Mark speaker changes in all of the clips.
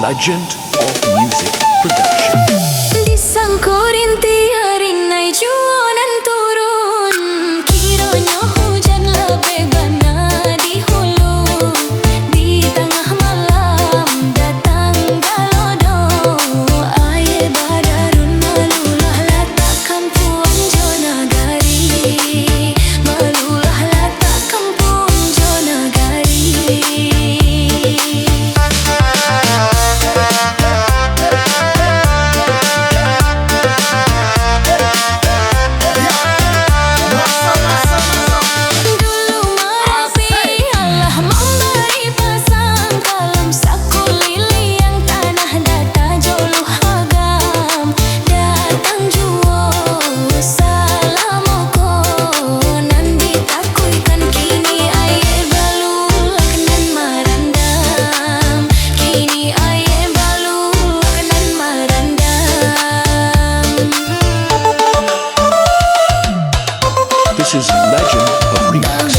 Speaker 1: legend of music production.
Speaker 2: Disangkurin tiari nai juanan turun, kiranya hujan lebih bana di hulu. Di tengah malam datang galodo, air badarun malulah latak Kampuang jo Nagari, malulah latak Kampuang jo Nagari.
Speaker 1: This is legend of remix.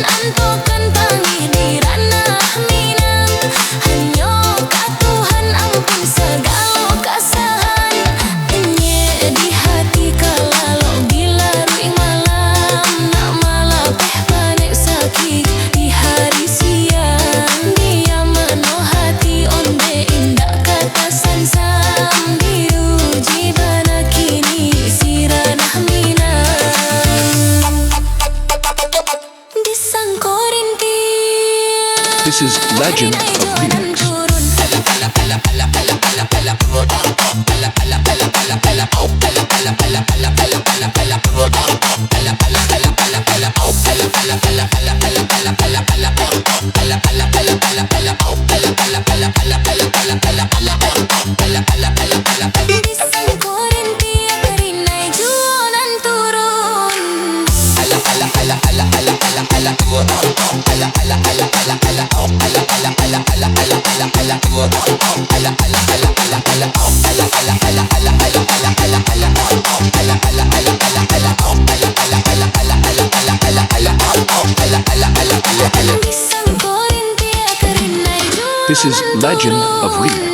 Speaker 2: Antokan panggil di ranah Minang, hanya kat Tuhan ampun segala kesalahan. Enye di hati kalau bila ruing malam, nak malah peh panik sakit di hari siang. Dia meno hati onde indak kata sansam, diuji bana kini si ranah Minang.
Speaker 1: This is legend of remix. This is legend of remix.